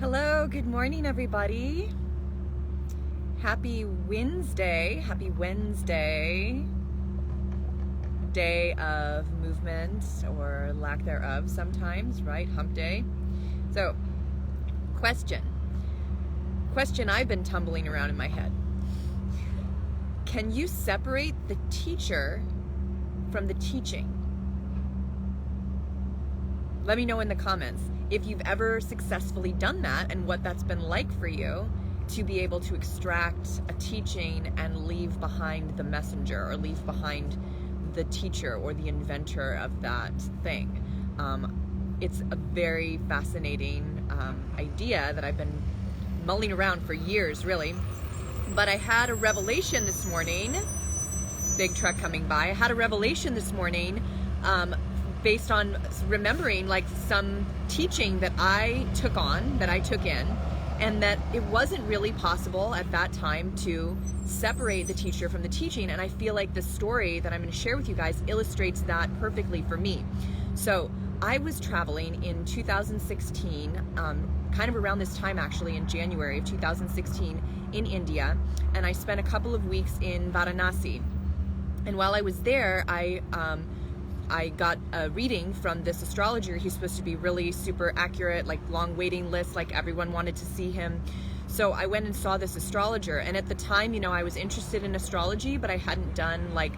Hello, good morning, everybody. Happy Wednesday, day of movement or lack thereof sometimes, right? Hump day. So, question I've been tumbling around in my head. Can you separate the teacher from the teaching? Let me know in the comments if you've ever successfully done that and what that's been like for you to be able to extract a teaching and leave behind the messenger or leave behind the teacher or the inventor of that thing. It's a very fascinating idea that I've been mulling around for years, really. But I had a revelation this morning. Big truck coming by. I had a revelation this morning based on remembering like some teaching that I took in, and that it wasn't really possible at that time to separate the teacher from the teaching. And I feel like the story that I'm going to share with you guys illustrates that perfectly for me. So I was traveling in 2016, kind of around this time actually, in January of 2016 in India, and I spent a couple of weeks in Varanasi. And while I was there, I got a reading from this astrologer. He's supposed to be really super accurate, like long waiting list, like everyone wanted to see him. So I went and saw this astrologer, and at the time, I was interested in astrology, but I hadn't done an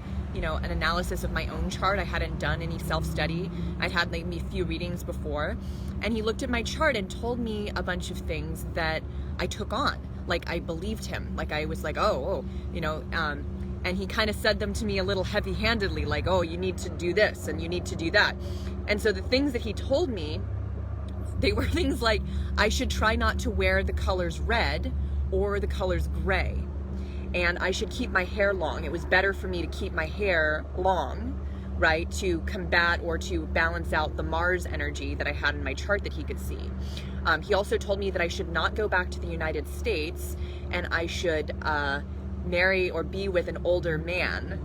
analysis of my own chart. I hadn't done any self-study. I'd had maybe a few readings before, and he looked at my chart and told me a bunch of things that I took on. Like I believed him. Like I was like, and he kind of said them to me a little heavy-handedly, like, oh, you need to do this and you need to do that. And so the things that he told me, they were things like I should try not to wear the colors red or the colors gray. And I should keep my hair long. It was better for me to keep my hair long, right, to combat or to balance out the Mars energy that I had in my chart that he could see. He also told me that I should not go back to the United States, and I should marry or be with an older man.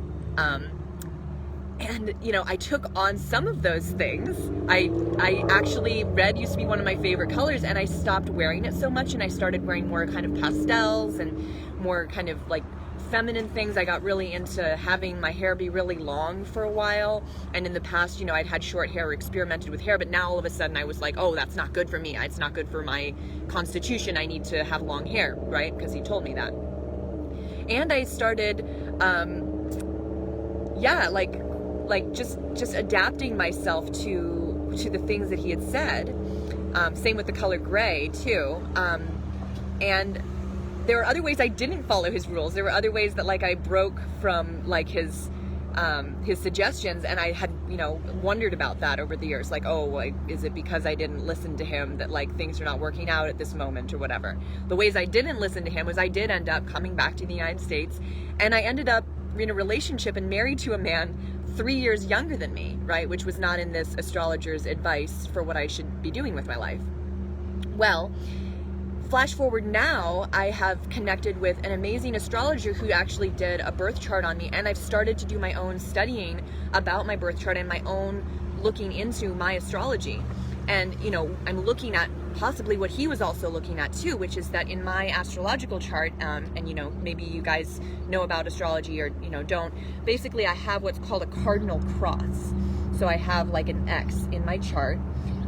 And I took on some of those things. I actually, red used to be one of my favorite colors, and I stopped wearing it so much, and I started wearing more kind of pastels and more kind of like feminine things. I got really into having my hair be really long for a while, and in the past, I'd had short hair or experimented with hair, but now all of a sudden I was like, oh, that's not good for me. It's not good for my constitution. I need to have long hair, right? Because he told me that. And I started, just adapting myself to the things that he had said. Same with the color gray too. And there were other ways I didn't follow his rules. There were other ways that I broke from his suggestions, and I had wondered about that over the years. Is it because I didn't listen to him that things are not working out at this moment or whatever? The ways I didn't listen to him was I did end up coming back to the United States, and I ended up in a relationship and married to a man 3 years younger than me, right? Which was not in this astrologer's advice for what I should be doing with my life. Well, flash forward now, I have connected with an amazing astrologer who actually did a birth chart on me, and I've started to do my own studying about my birth chart and my own looking into my astrology. And, I'm looking at possibly what he was also looking at too, which is that in my astrological chart, and maybe you guys know about astrology or, don't, basically I have what's called a cardinal cross. So I have an X in my chart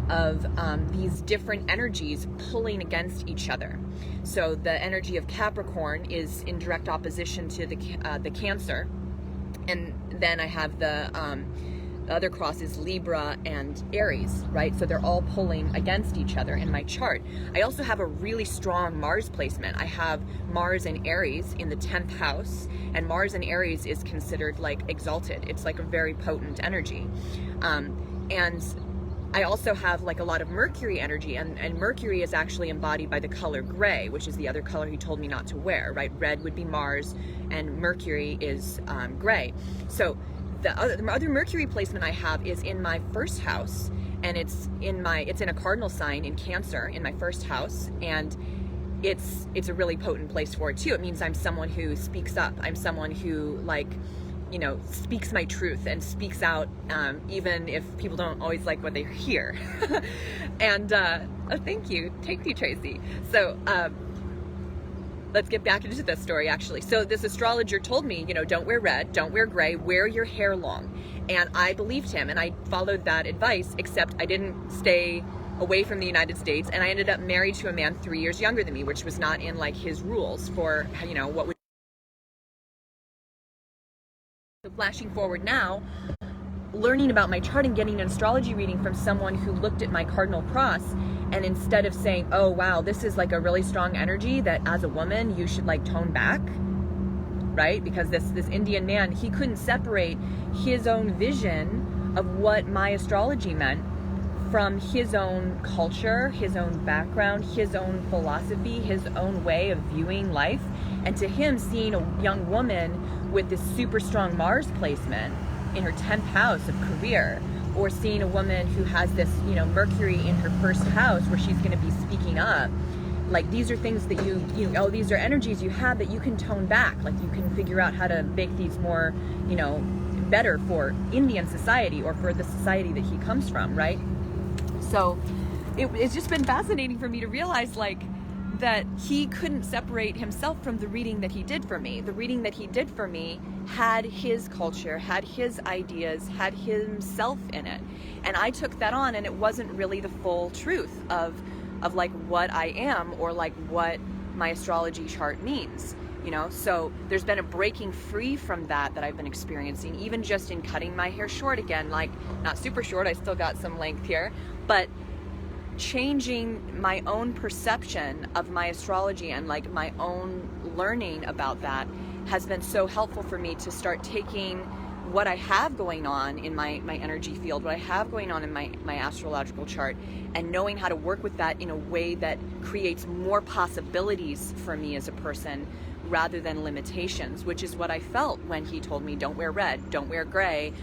of these different energies pulling against each other. So the energy of Capricorn is in direct opposition to the Cancer, and then I have the other cross is Libra and Aries, right? So they're all pulling against each other in my chart. I also have a really strong Mars placement. I have Mars and Aries in the 10th house, and Mars and Aries is considered exalted. It's a very potent energy. And I also have a lot of Mercury energy, and Mercury is actually embodied by the color gray, which is the other color he told me not to wear, right? Red would be Mars, and Mercury is gray. So the other Mercury placement I have is in my first house, and it's in a cardinal sign in Cancer in my first house, and it's a really potent place for it too. It means I'm someone who speaks up. I'm someone who you know, speaks my truth and speaks out, even if people don't always like what they hear. And oh, thank you, Tracy. So let's get back into this story, actually. So this astrologer told me, you know, don't wear red, don't wear gray, wear your hair long. And I believed him, and I followed that advice, except I didn't stay away from the United States, and I ended up married to a man 3 years younger than me, which was not in like his rules for, you know, what would. So flashing forward now, learning about my chart and getting an astrology reading from someone who looked at my cardinal cross, and instead of saying, oh wow, this is like a really strong energy that as a woman you should like tone back, right? Because this Indian man, he couldn't separate his own vision of what my astrology meant from his own culture, his own background, his own philosophy, his own way of viewing life. And to him, seeing a young woman with this super strong Mars placement in her 10th house of career, or seeing a woman who has this, you know, Mercury in her first house where she's going to be speaking up, like these are things that oh, these are energies you have that you can tone back, like you can figure out how to make these more, you know, better for Indian society or for the society that he comes from, right? So it's just been fascinating for me to realize like that he couldn't separate himself from the reading that he did for me. The reading that he did for me had his culture, had his ideas, had himself in it. And I took that on, and it wasn't really the full truth of like what I am or like what my astrology chart means, you know? So there's been a breaking free from that I've been experiencing, even just in cutting my hair short again, like not super short, I still got some length here, but changing my own perception of my astrology and like my own learning about that has been so helpful for me to start taking what I have going on in my energy field, what I have going on in my astrological chart, and knowing how to work with that in a way that creates more possibilities for me as a person rather than limitations, which is what I felt when he told me don't wear red, don't wear gray,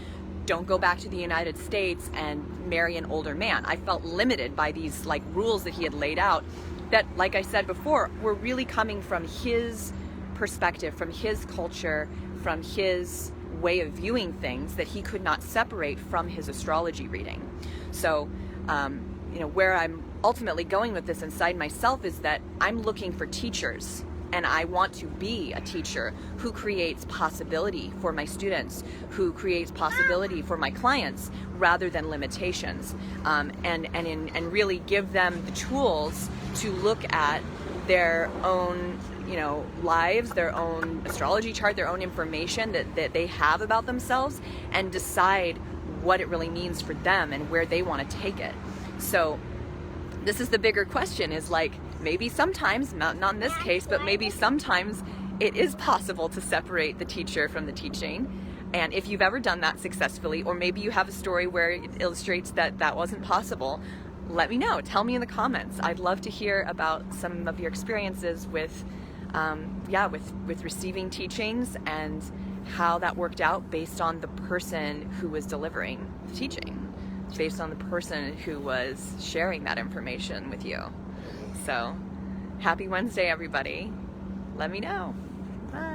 don't go back to the United States and marry an older man. I felt limited by these like rules that he had laid out that, like I said before, were really coming from his perspective, from his culture, from his way of viewing things that he could not separate from his astrology reading. So, you know, where I'm ultimately going with this inside myself is that I'm looking for teachers, and I want to be a teacher who creates possibility for my students, who creates possibility for my clients rather than limitations, and really give them the tools to look at their own, you know, lives, their own astrology chart, their own information that they have about themselves, and decide what it really means for them and where they want to take it. So this is the bigger question, is like, maybe sometimes, not in this case, but maybe sometimes it is possible to separate the teacher from the teaching. And if you've ever done that successfully, or maybe you have a story where it illustrates that that wasn't possible, let me know. Tell me in the comments. I'd love to hear about some of your experiences with receiving teachings and how that worked out based on the person who was delivering the teaching, based on the person who was sharing that information with you. So, happy Wednesday, everybody. Let me know. Bye.